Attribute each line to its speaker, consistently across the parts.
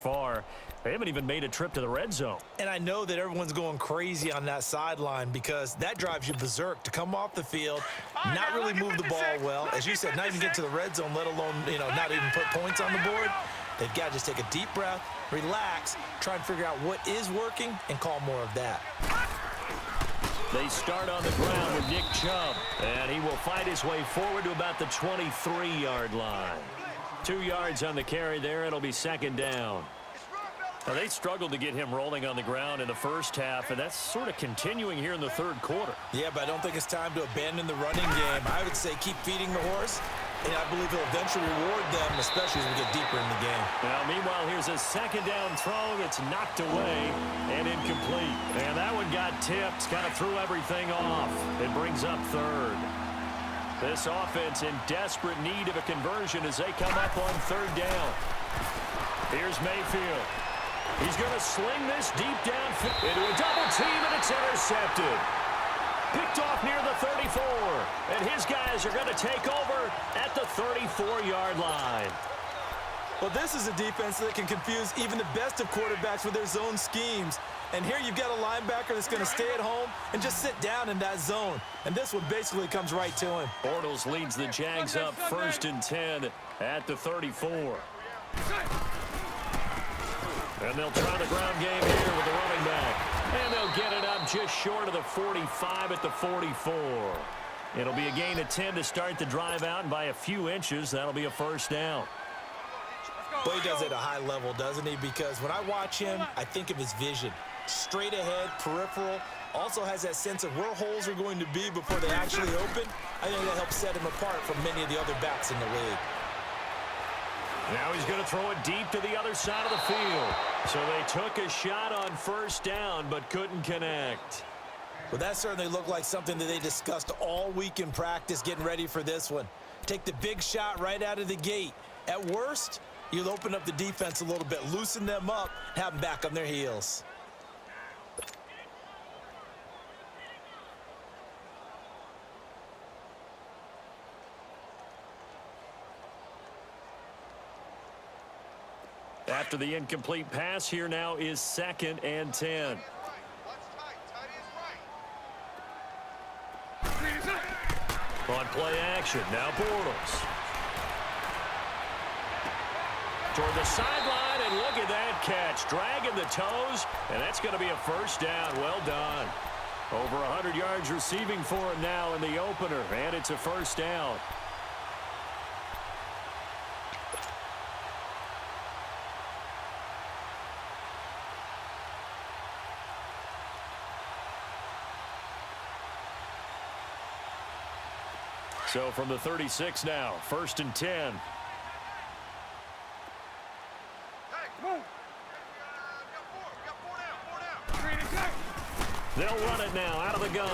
Speaker 1: far. They haven't even made a trip to the red zone.
Speaker 2: And I know that everyone's going crazy on that sideline because that drives you berserk to come off the field, not really move the ball well. As you said, not even get to the red zone, let alone, not even put points on the board. They've got to just take a deep breath, relax, try and figure out what is working, and call more of that.
Speaker 1: They start on the ground with Nick Chubb, and he will fight his way forward to about the 23-yard line. 2 yards on the carry there. It'll be second down. Now, they struggled to get him rolling on the ground in the first half, and that's sort of continuing here in the third quarter.
Speaker 2: Yeah, but I don't think it's time to abandon the running game. I would say keep feeding the horse, and I believe he'll eventually reward them, especially as we get deeper in the game.
Speaker 1: Now, meanwhile, here's a second down throw that's knocked away and incomplete. And that one got tipped, kind of threw everything off. It brings up third. This offense in desperate need of a conversion as they come up on third down. Here's Mayfield. He's going to sling this deep downfield into a double team, and it's intercepted. Picked off near the 34, and his guys are going to take over at the 34-yard line.
Speaker 2: Well, this is a defense that can confuse even the best of quarterbacks with their zone schemes. And here you've got a linebacker that's going to stay at home and just sit down in that zone. And this one basically comes right to him.
Speaker 1: Bortles leads the Jags up 1st and 10 at the 34. And they'll try the ground game here with the running back. And they'll get it up just short of the 45 at the 44. It'll be a gain of 10 to start the drive out, and by a few inches, that'll be a first down.
Speaker 2: Well, he does it at a high level, doesn't he? Because when I watch him, I think of his vision. Straight ahead, peripheral, also has that sense of where holes are going to be before they actually open. I think that helps set him apart from many of the other backs in the league.
Speaker 1: Now he's going to throw it deep to the other side of the field. So they took a shot on first down but couldn't connect.
Speaker 2: Well, that certainly looked like something that they discussed all week in practice getting ready for this one. Take the big shot right out of the gate. At worst, you'll open up the defense a little bit, loosen them up, have them back on their heels.
Speaker 1: After the incomplete pass, here now is 2nd and 10. On play action, now Bortles. Toward the sideline, and look at that catch. Dragging the toes, and that's going to be a first down. Well done. Over 100 yards receiving for him now in the opener, and it's a first down. So from the 36 now, 1st and 10. They'll run it now out of the gun.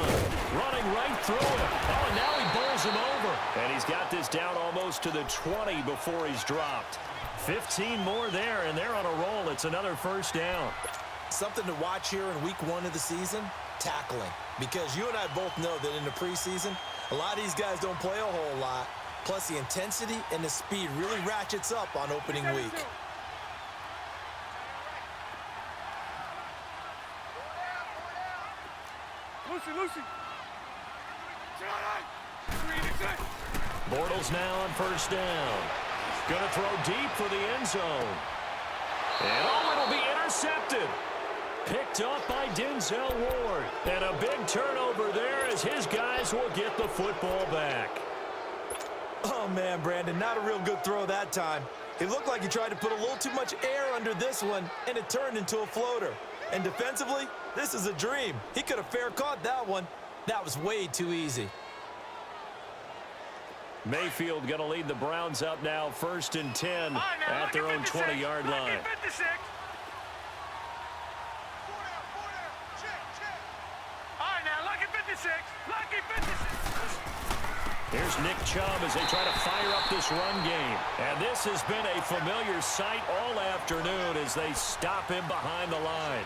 Speaker 1: Running right through it. Oh, and now he bowls him over. And he's got this down almost to the 20 before he's dropped. 15 more there, and they're on a roll. It's another first down.
Speaker 2: Something to watch here in week 1 of the season, tackling. Because you and I both know that in the preseason, a lot of these guys don't play a whole lot. Plus, the intensity and the speed really ratchets up on opening week.
Speaker 1: Bortles now on first down. Gonna throw deep for the end zone. And it'll be intercepted. Picked up by Denzel Ward. And a big turnover there as his guys will get the football back.
Speaker 2: Oh, man, Brandon, not a real good throw that time. It looked like he tried to put a little too much air under this one, and it turned into a floater. And defensively, this is a dream. He could have fair caught that one. That was way too easy.
Speaker 1: Mayfield going to lead the Browns up now, 1st and 10 at their own 20-yard line. Here's Nick Chubb as they try to fire up this run game. And this has been a familiar sight all afternoon as they stop him behind the line.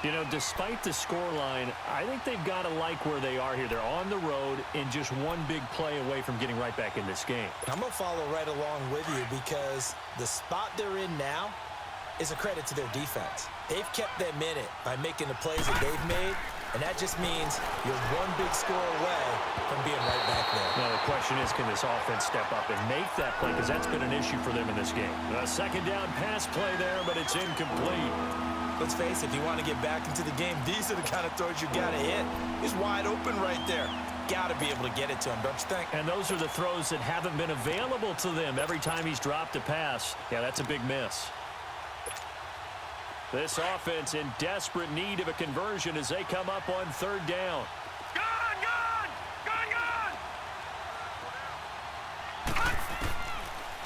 Speaker 1: You know, despite the scoreline, I think they've got to like where they are here. They're on the road and just one big play away from getting right back in this game.
Speaker 2: I'm going to follow right along with you because the spot they're in now, is a credit to their defense. They've kept them in it by making the plays that they've made, and that just means you're one big score away from being right back there.
Speaker 1: Now, the question is, can this offense step up and make that play? Because that's been an issue for them in this game. A second down pass play there, but it's incomplete.
Speaker 2: Let's face it, if you want to get back into the game, these are the kind of throws you got to hit. He's wide open right there. Got to be able to get it to him, don't you think?
Speaker 1: And those are the throws that haven't been available to them every time he's dropped a pass. Yeah, that's a big miss. This offense in desperate need of a conversion as they come up on third down.
Speaker 3: Gone!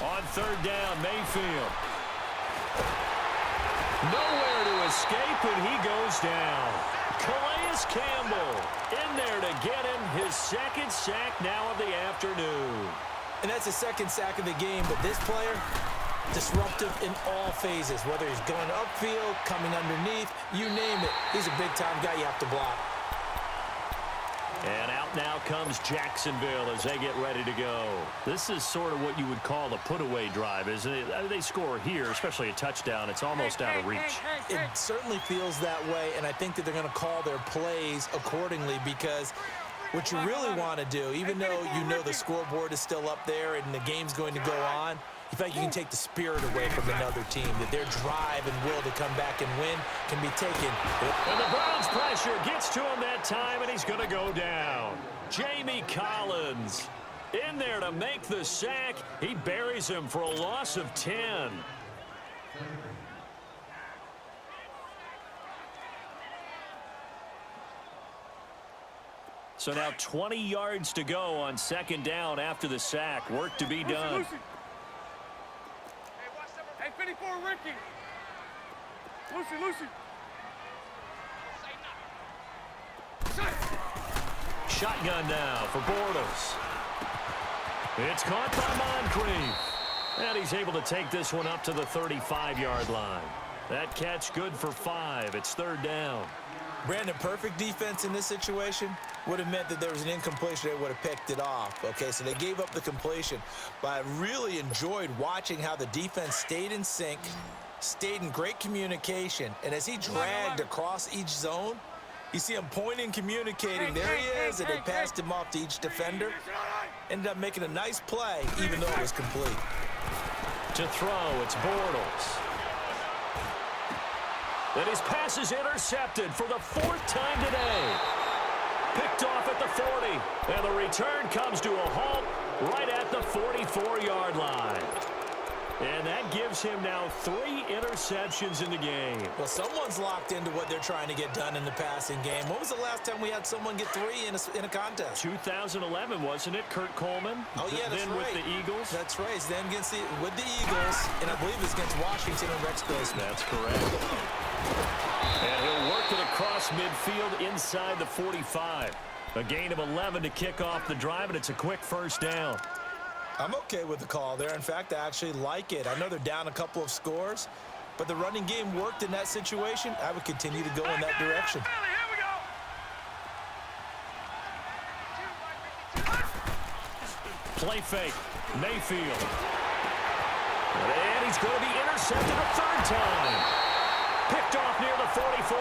Speaker 1: On third down, Mayfield. Nowhere to escape, and he goes down. Calais Campbell in there to get him his second sack now of the afternoon.
Speaker 2: And that's the second sack of the game, but this player, disruptive in all phases, whether he's going upfield, coming underneath, you name it. He's a big-time guy you have to block.
Speaker 1: And out now comes Jacksonville as they get ready to go. This is sort of what you would call a put-away drive, isn't it? They score here, especially a touchdown. It's almost out of reach.
Speaker 2: It certainly feels that way, and I think that they're going to call their plays accordingly because what you really want to do, even though you know the scoreboard is still up there and the game's going to go on, you feel like you can take the spirit away from another team, that their drive and will to come back and win can be taken.
Speaker 1: And the Browns pressure gets to him that time, and he's going to go down. Jamie Collins in there to make the sack. He buries him for a loss of 10. So now 20 yards to go on second down after the sack. Work to be done.
Speaker 3: Hey, 54, Ricky. Lucy.
Speaker 1: Shotgun now for Bortles. It's caught by Moncrief. And he's able to take this one up to the 35-yard line. That catch good for 5. It's third down.
Speaker 2: Brandon, perfect defense in this situation would have meant that there was an incompletion. They would have picked it off. Okay, so they gave up the completion. But I really enjoyed watching how the defense stayed in sync, stayed in great communication. And as he dragged across each zone, you see him pointing, communicating. There he is, and they passed him off to each defender. Ended up making a nice play, even though it was complete.
Speaker 1: To throw, it's Bortles. And his pass is intercepted for the 4th time today. Picked off at the 40. And the return comes to a halt right at the 44-yard line. And that gives him now 3 interceptions in the game.
Speaker 2: Well, someone's locked into what they're trying to get done in the passing game. When was the last time we had someone get 3 in a contest?
Speaker 1: 2011, wasn't it? Kurt Coleman?
Speaker 2: Oh, yeah, that's
Speaker 1: then
Speaker 2: right.
Speaker 1: with the Eagles?
Speaker 2: That's right. Then with the Eagles, and I believe it's against Washington and Rex Grossman.
Speaker 1: That's correct. And he'll work it across midfield inside the 45. A gain of 11 to kick off the drive, and it's a quick first down.
Speaker 2: I'm okay with the call there. In fact, I actually like it. I know they're down a couple of scores, but the running game worked in that situation. I would continue to go in that direction.
Speaker 1: Play fake. Mayfield. And he's going to be intercepted a 3rd time. Picked off near the 44.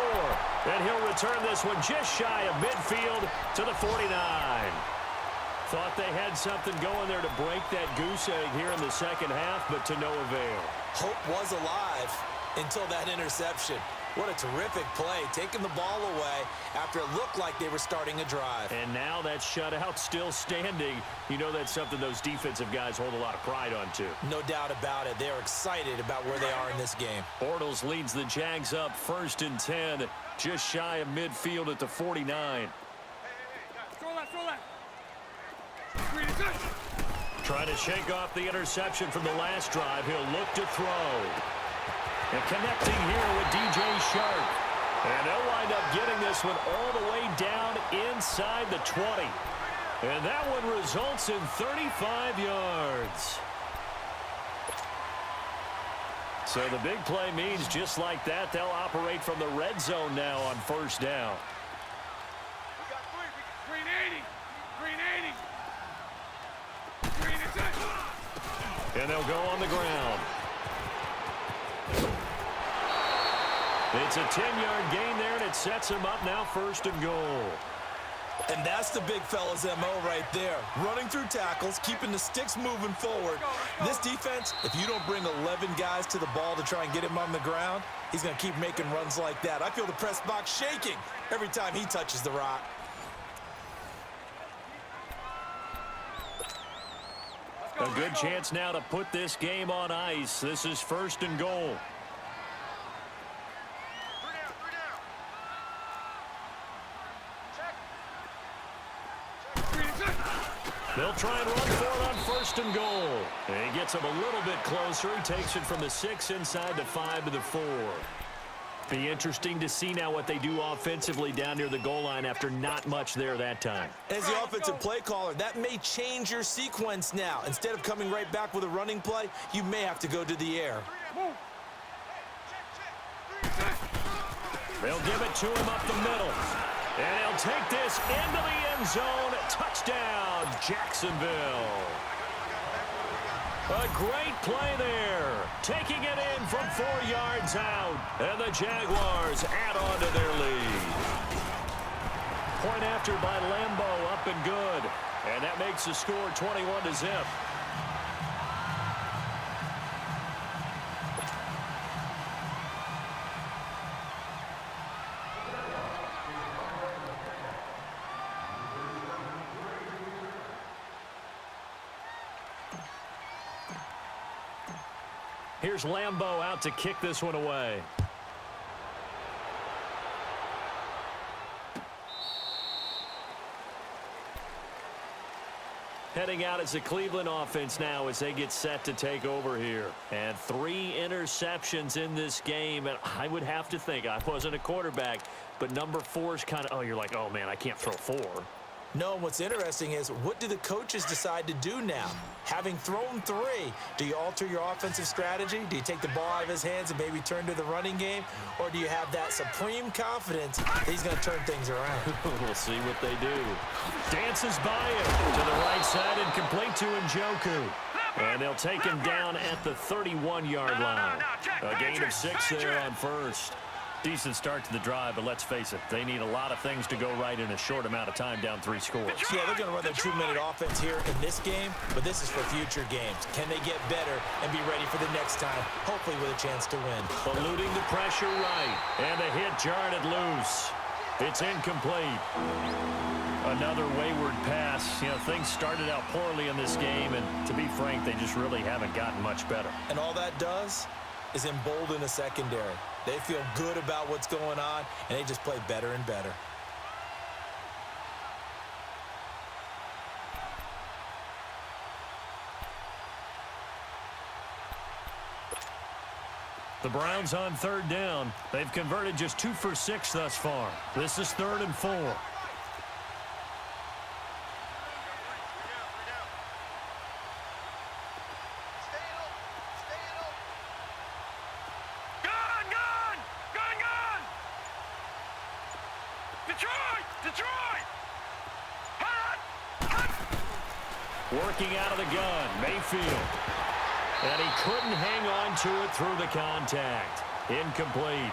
Speaker 1: And he'll return this one just shy of midfield to the 49. Thought they had something going there to break that goose egg here in the second half, but to no avail.
Speaker 2: Hope was alive until that interception. What a terrific play, taking the ball away after it looked like they were starting a drive.
Speaker 1: And now that shutout still standing. You know that's something those defensive guys hold a lot of pride on, too.
Speaker 2: No doubt about it. They're excited about where they are in this game.
Speaker 1: Bortles leads the Jags up 1st and 10, just shy of midfield at the 49. Trying to shake off the interception from the last drive. He'll look to throw. And connecting here with DJ Shark. And they'll wind up getting this one all the way down inside the 20. And that one results in 35 yards. So the big play means just like that, they'll operate from the red zone now on 1st down.
Speaker 3: We got 380.
Speaker 1: And they'll go on the ground. It's a 10-yard gain there, and it sets him up now 1st and goal.
Speaker 2: And that's the big fella's MO right there. Running through tackles, keeping the sticks moving forward. This defense, if you don't bring 11 guys to the ball to try and get him on the ground, he's going to keep making runs like that. I feel the press box shaking every time he touches the rock.
Speaker 1: A good chance now to put this game on ice. This is 1st and goal. They'll try and run for it on 1st and goal. And he gets him a little bit closer. He takes it from the 6 inside the 5 to the 4. Be interesting to see now what they do offensively down near the goal line after not much there that time.
Speaker 2: As the offensive play caller, that may change your sequence now. Instead of coming right back with a running play, you may have to go to the air.
Speaker 1: They'll give it to him up the middle. And he'll take this into the end zone. Touchdown, Jacksonville. A great play there. Taking it in from 4 yards out. And the Jaguars add on to their lead. Point after by Lambeau, up and good. And that makes the score 21-0. Here's Lambeau out to kick this one away. Heading out as the Cleveland offense now as they get set to take over here. And 3 interceptions in this game. And I would have to think, I wasn't a quarterback, but number 4 is kind of, oh, you're like, oh, man, I can't throw 4.
Speaker 2: No, what's interesting is, what do the coaches decide to do now? Having thrown 3, do you alter your offensive strategy? Do you take the ball out of his hands and maybe turn to the running game? Or do you have that supreme confidence that he's going to turn things around?
Speaker 1: We'll see what they do. Dances by him to the right side and complete to Njoku. And they'll take him down at the 31-yard line. A gain of 6 there on 1st. Decent start to the drive, but let's face it, they need a lot of things to go right in a short amount of time, down 3 scores.
Speaker 2: Yeah, they're going to run their 2-minute offense here in this game, but this is for future games. Can they get better and be ready for the next time, hopefully with a chance to win?
Speaker 1: Eluding the pressure right, and the hit jarred it loose. It's incomplete. Another wayward pass. You know, things started out poorly in this game, and to be frank, they just really haven't gotten much better.
Speaker 2: And all that does is embolden the secondary. They feel good about what's going on, and they just play better and better.
Speaker 1: The Browns on 3rd down. They've converted just 2 for 6 thus far. This is 3rd and 4. Working out of the gun, Mayfield. And he couldn't hang on to it through the contact. Incomplete.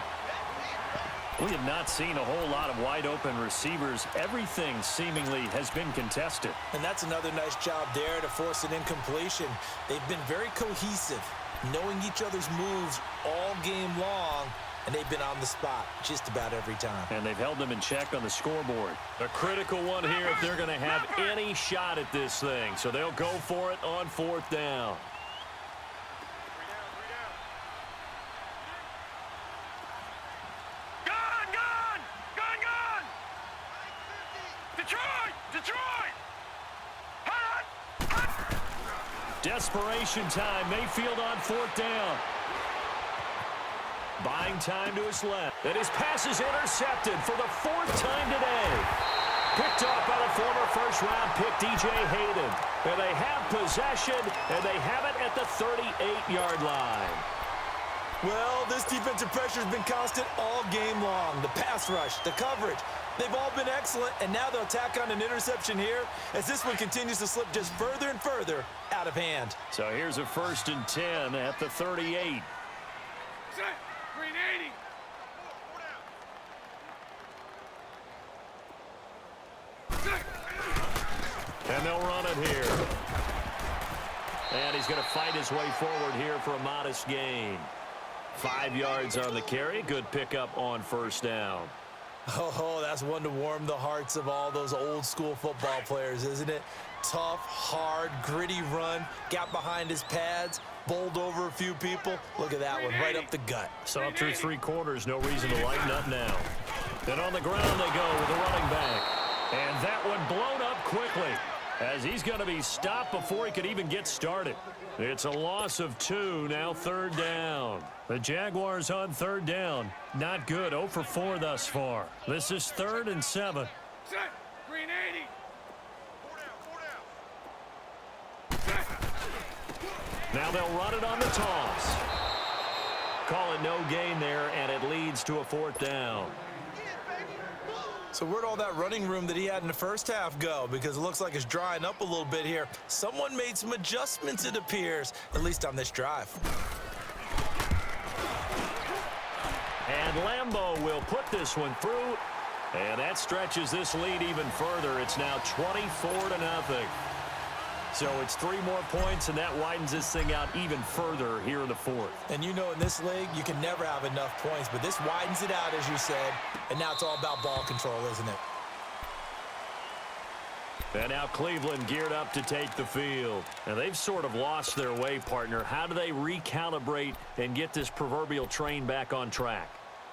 Speaker 1: We have not seen a whole lot of wide-open receivers. Everything seemingly has been contested.
Speaker 2: And that's another nice job there to force an incompletion. They've been very cohesive, knowing each other's moves all game long, and they've been on the spot just about every time.
Speaker 1: And they've held them in check on the scoreboard. A critical one here if they're going to have any shot at this thing. So they'll go for it on 4th down. Desperation time. Mayfield on 4th down. Buying time to his left. And his pass is intercepted for the 4th time today. Picked up by the former first-round pick, DJ Hayden. And they have possession, and they have it at the 38-yard line.
Speaker 2: Well, this defensive pressure has been constant all game long. The pass rush, the coverage, they've all been excellent, and now they'll tack on an interception here as this one continues to slip just further and further out of hand.
Speaker 1: So here's a 1st and 10 at the 38.
Speaker 3: Set. Green 80.
Speaker 1: they'll run it here. And he's going to fight his way forward here for a modest gain. 5 yards on the carry. Good pickup on first down.
Speaker 2: Oh, that's one to warm the hearts of all those old school football players, isn't it? Tough, hard, gritty run. Got behind his pads, bowled over a few people. Look at that one, right up the gut.
Speaker 1: So up through 3 quarters, no reason to lighten up now. Then on the ground they go with the running back. And that one blown up quickly as he's going to be stopped before he could even get started. It's a loss of 2, now 3rd down. The Jaguars on 3rd down. Not good, 0 for 4 thus far. This is 3rd and 7.
Speaker 3: Set. Green 80. 4 down. Set.
Speaker 1: Now they'll run it on the toss. Call it no gain there, and it leads to a 4th down.
Speaker 2: So where'd all that running room that he had in the first half go? Because it looks like it's drying up a little bit here. Someone made some adjustments, it appears, at least on this drive.
Speaker 1: And Lambeau will put this one through, and that stretches this lead even further. It's now 24-0. So it's 3 more points, and that widens this thing out even further here in the 4th.
Speaker 2: And you know in this league, you can never have enough points, but this widens it out, as you said, and now it's all about ball control, isn't it?
Speaker 1: And now Cleveland geared up to take the field. And they've sort of lost their way, partner. How do they recalibrate and get this proverbial train back on track?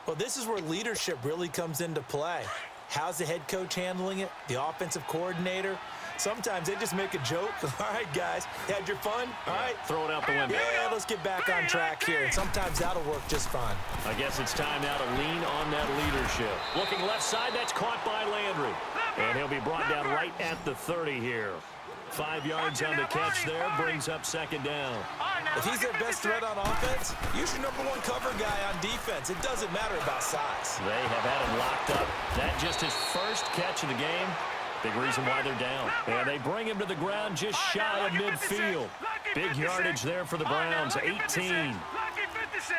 Speaker 2: Well, this is where leadership really comes into play. How's the head coach handling it? The offensive coordinator? Sometimes they just make a joke. All right, guys, had your fun? All right.
Speaker 1: Throw it out the window.
Speaker 2: Yeah, let's get back on track here. And sometimes that'll work just fine.
Speaker 1: I guess it's time now to lean on that leadership. Looking left side, that's caught by Landry. And he'll be brought down right at the 30 here. 5 yards on the catch there, brings up 2nd down.
Speaker 2: If he's their best threat on offense, use your #1 cover guy on defense. It doesn't matter about size.
Speaker 1: They have had him locked up. That just his first catch of the game. Big reason why they're down. And they bring him to the ground just shy of midfield. Big yardage there for the Browns, 18.
Speaker 3: Lucky 56.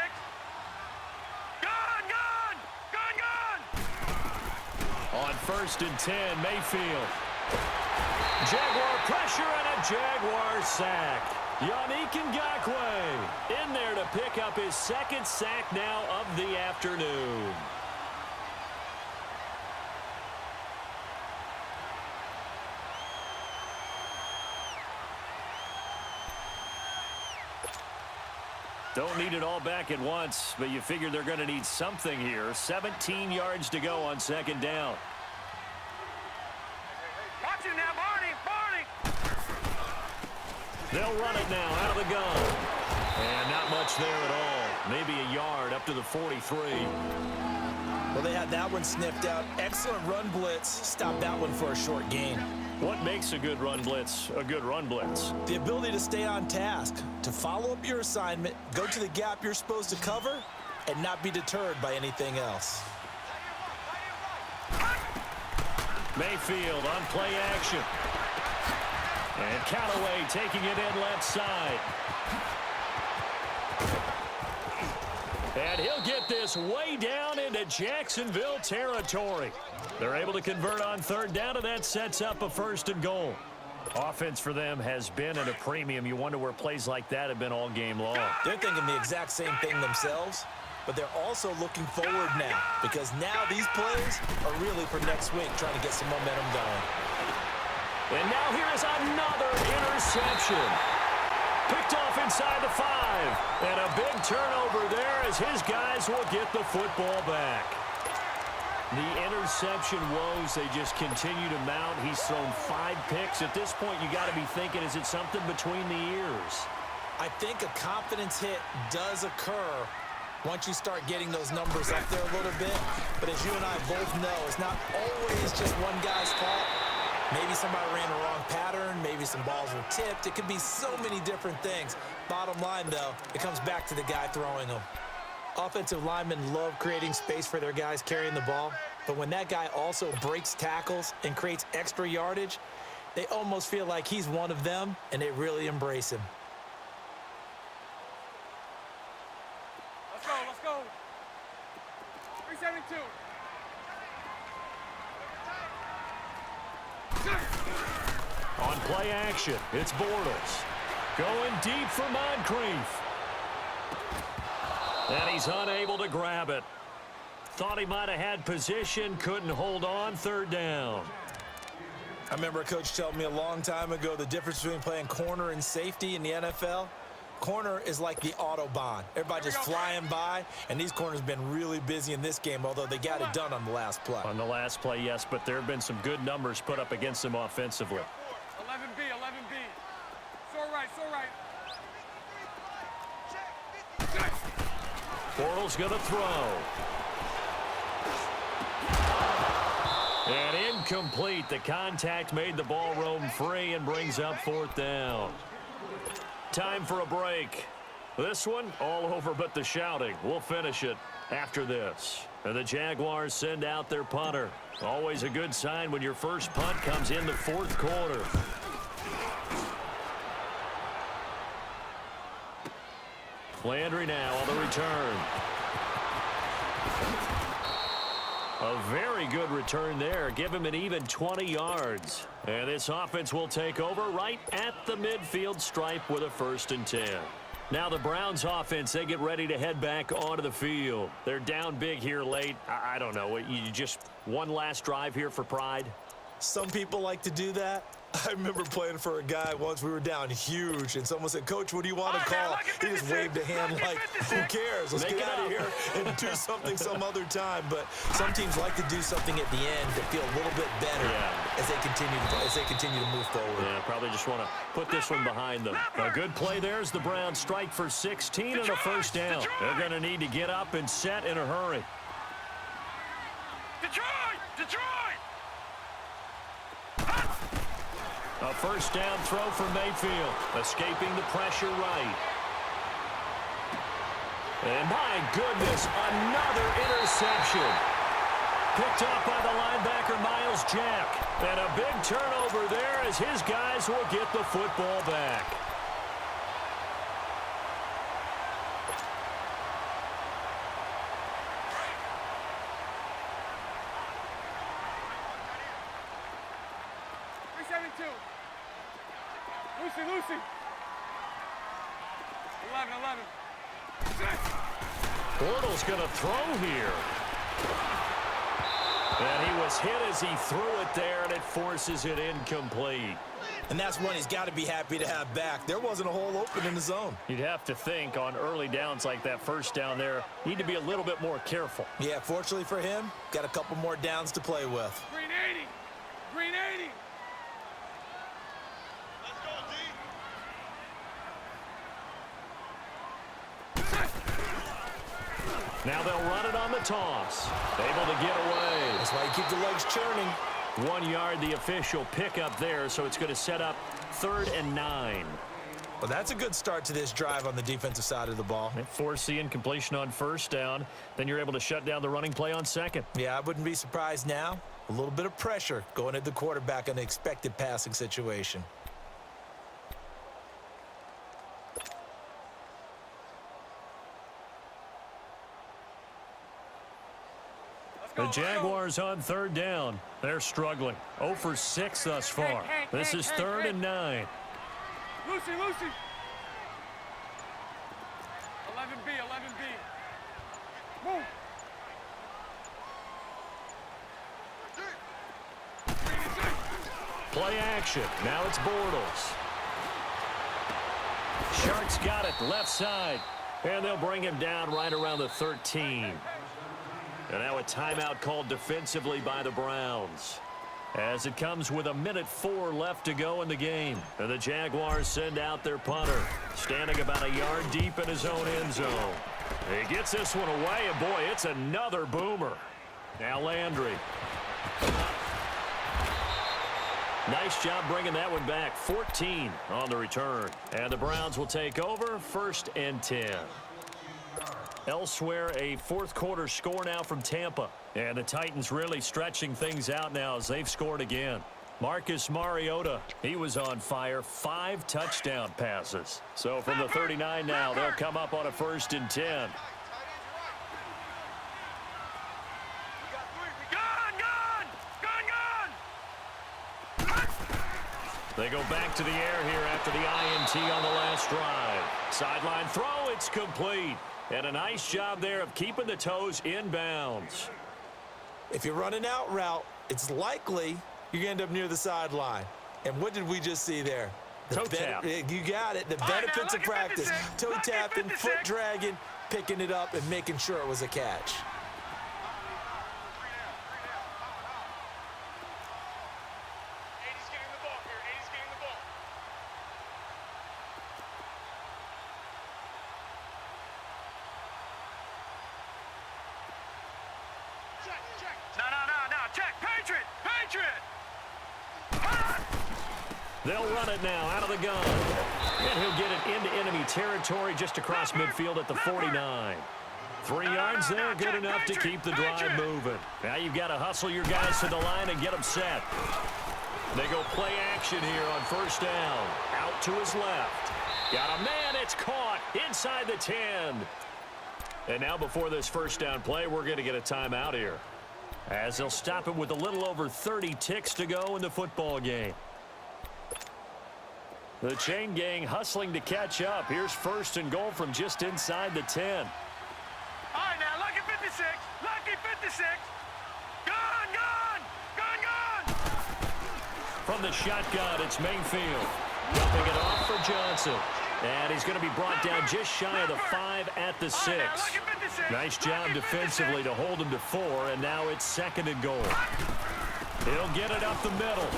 Speaker 3: Gone, gone, gone, gone.
Speaker 1: On 1st and 10, Mayfield. Jaguar pressure and a Jaguar sack. Yannick Ngakoue in there to pick up his 2nd sack now of the afternoon. Don't need it all back at once, but you figure they're going to need something here. 17 yards to go on 2nd down.
Speaker 3: Watch it now, Barney, Barney.
Speaker 1: They'll run it now out of the gun. And not much there at all. Maybe a yard up to the 43.
Speaker 2: Well, they had that one sniffed out. Excellent run blitz. Stopped that one for a short gain.
Speaker 1: What makes a good run blitz a good run blitz?
Speaker 2: The ability to stay on task, to follow up your assignment, go to the gap you're supposed to cover, and not be deterred by anything else.
Speaker 1: Mayfield on play action. And Callaway taking it in left side. And he'll get this way down into Jacksonville territory. They're able to convert on 3rd down, and that sets up a 1st and goal. Offense for them has been at a premium. You wonder where plays like that have been all game long.
Speaker 2: They're thinking the exact same thing themselves, but they're also looking forward now, because now these plays are really for next week, trying to get some momentum going.
Speaker 1: And now here is another interception. Picked off inside the 5. And a big turnover there as his guys will get the football back. The interception woes, they just continue to mount. He's thrown 5 picks. At this point, you got to be thinking, is it something between the ears?
Speaker 2: I think a confidence hit does occur once you start getting those numbers up there a little bit. But as you and I both know, it's not always just one guy's fault. Maybe somebody ran the wrong pattern. Maybe some balls were tipped. It could be so many different things. Bottom line, though, it comes back to the guy throwing them. Offensive linemen love creating space for their guys carrying the ball. But when that guy also breaks tackles and creates extra yardage, they almost feel like he's one of them, and they really embrace him.
Speaker 3: Let's go, let's go. 372.
Speaker 1: On play action, it's Bortles. Going deep for Moncrief. And he's unable to grab it. Thought he might have had position, couldn't hold on, third down.
Speaker 2: I remember a coach telling me a long time ago the difference between playing corner and safety in the NFL. Corner is like the Autobahn. Everybody just flying by, and these corners have been really busy in this game, although they got it done on the last play.
Speaker 1: On the last play, yes, but there have been some good numbers put up against them offensively.
Speaker 3: 11B, 11B. So right, so right.
Speaker 1: Bortles going to throw. And incomplete. The contact made the ball roam free and brings up fourth down. Time for a break. This one all over but the shouting. We'll finish it after this. And the Jaguars send out their punter. Always a good sign when your first punt comes in the fourth quarter. Landry now on the return. A very good return there. Give him an even 20 yards. And this offense will take over right at the midfield stripe with a 1st and 10. Now the Browns offense, they get ready to head back onto the field. They're down big here late. I don't know. You just one last drive here for pride?
Speaker 2: Some people like to do that. I remember playing for a guy once. We were down huge, and someone said, "Coach, what do you want to call?" He just waved a hand like, "Who cares? Let's get out of here and do something some other time." But some teams like to do something at the end to feel a little bit better as they continue to move forward.
Speaker 1: Yeah, probably just want to put this one behind them. A good play there as the Browns strike for 16 and a 1st down. They're going to need to get up and set in a hurry.
Speaker 3: Detroit! Detroit!
Speaker 1: A 1st down throw for Mayfield, escaping the pressure right. And my goodness, another interception. Picked up by the linebacker, Miles Jack. And a big turnover there as his guys will get the football back.
Speaker 3: Lucy. 11.
Speaker 1: Bortles going to throw here. And he was hit as he threw it there, and it forces it incomplete.
Speaker 2: And that's one he's got to be happy to have back. There wasn't a hole open in the zone.
Speaker 1: You'd have to think on early downs like that 1st down there, need to be a little bit more careful.
Speaker 2: Yeah, fortunately for him, got a couple more downs to play with.
Speaker 3: Green 80. Green 80.
Speaker 1: Now they'll run it on the toss. Able to get away.
Speaker 2: That's why you keep the legs churning.
Speaker 1: 1 yard, the official pickup there, so it's going to set up 3rd and 9.
Speaker 2: Well, that's a good start to this drive on the defensive side of the ball.
Speaker 1: Force the incompletion on 1st down. Then you're able to shut down the running play on 2nd.
Speaker 2: Yeah, I wouldn't be surprised now. A little bit of pressure going at the quarterback in the expected passing situation.
Speaker 1: The Jaguars on 3rd down. They're struggling. 0 for 6 thus far. This is 3rd and 9.
Speaker 3: Lucy. 11B. Move.
Speaker 1: Play action. Now it's Bortles. Sharks got it left side. And they'll bring him down right around the 13. And now a timeout called defensively by the Browns. As it comes with 1:04 left to go in the game. And the Jaguars send out their punter. Standing about a yard deep in his own end zone. He gets this one away, and boy, it's another boomer. Now Landry. Nice job bringing that one back. 14 on the return. And the Browns will take over 1st and 10. Elsewhere, a 4th quarter score now from Tampa. And the Titans really stretching things out now as they've scored again. Marcus Mariota, he was on fire. 5 touchdown passes. So from the 39 now, they'll come up on a 1st and 10. They go back to the air here after the INT on the last drive. Sideline throw, it's complete. And a nice job there of keeping the toes in bounds.
Speaker 2: If you're running out route, it's likely you're going to end up near the sideline. And what did we just see there?
Speaker 1: Toe tap.
Speaker 2: You got it. The benefits of practice. Toe tapping, foot dragging, picking it up, and making sure it was a catch.
Speaker 3: Check. Patriot.
Speaker 1: They'll run it now out of the gun. And he'll get it into enemy territory just across midfield at the 49. 3 yards there, good enough to keep the drive moving. Now you've got to hustle your guys to the line and get them set. They go play action here on first down. Out to his left. Got a man, it's caught inside the 10. And now before this first down play, we're going to get a timeout here, as they'll stop it with a little over 30 ticks to go in the football game. The chain gang hustling to catch up. Here's first and goal from just inside the 10.
Speaker 3: All right, now, lucky 56. Lucky 56. Gun.
Speaker 1: From the shotgun, it's Mayfield. Dumping it off for Johnson. And he's going to be brought down just shy of the 5 at the 6. Nice job defensively to hold him to 4, and now it's second and goal. He'll get it up the middle.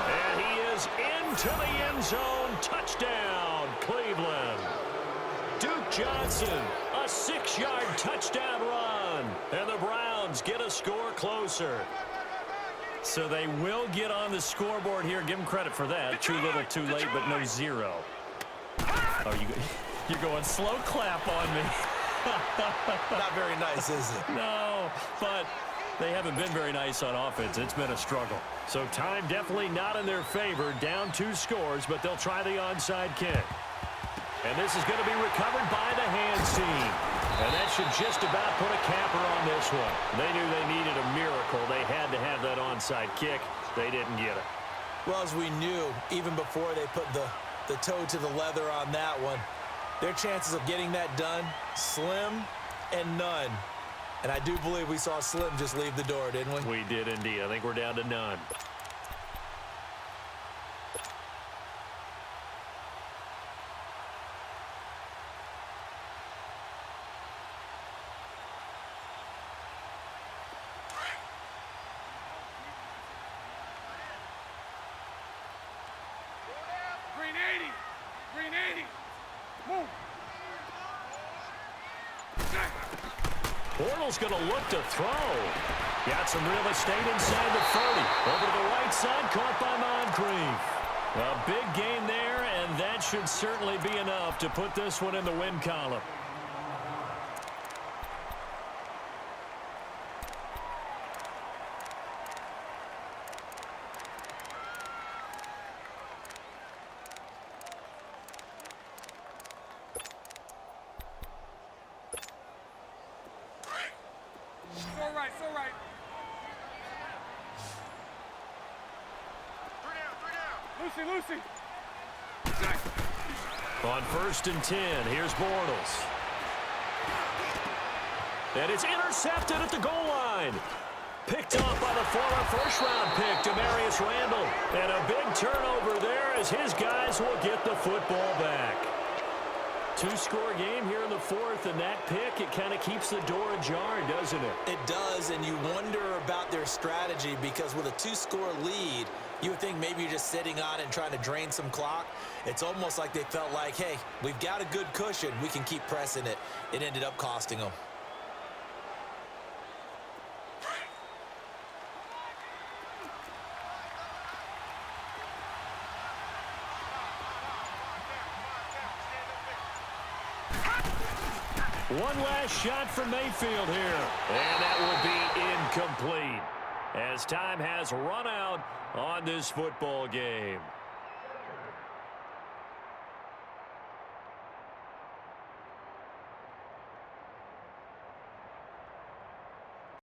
Speaker 1: And he is into the end zone. Touchdown, Cleveland. Duke Johnson, a 6-yard touchdown run. And the Browns get a score closer. So they will get on the scoreboard here. Give them credit for that. Too little, too late, but no 0. Oh, you're going slow clap on me.
Speaker 2: Not very nice, is it?
Speaker 1: No, but they haven't been very nice on offense. It's been a struggle. So time definitely not in their favor. Down 2 scores, but they'll try the onside kick. And this is going to be recovered by the hands team. And that should just about put a capper on this one. They knew they needed a miracle. They had to have that onside kick. They didn't get it.
Speaker 2: Well, as we knew, even before they put the toe to the leather on that one, their chances of getting that done, slim and none. And I do believe we saw Slim just leave the door, didn't we?
Speaker 1: We did indeed. I think we're down to none.
Speaker 3: Green 80. Move.
Speaker 1: Bortles going to look to throw. Got some real estate inside the 30. Over to the right side, caught by Moncrief. A big gain there, and that should certainly be enough to put this one in the win column.
Speaker 3: So right. 3 down. Lucy.
Speaker 1: On first and 10, here's Bortles. And it's intercepted at the goal line. Picked off by the former first-round pick, Demarius Randall. And a big turnover there as his guys will get the football back. 2-score game here in the 4th, and that pick, it kind of keeps the door ajar, doesn't it?
Speaker 2: It does, and you wonder about their strategy, because with a 2-score lead, you would think maybe you're just sitting on it and trying to drain some clock. It's almost like they felt like, hey, we've got a good cushion. We can keep pressing it. It ended up costing them.
Speaker 1: One last shot for Mayfield here. And that will be incomplete, as time has run out on this football game.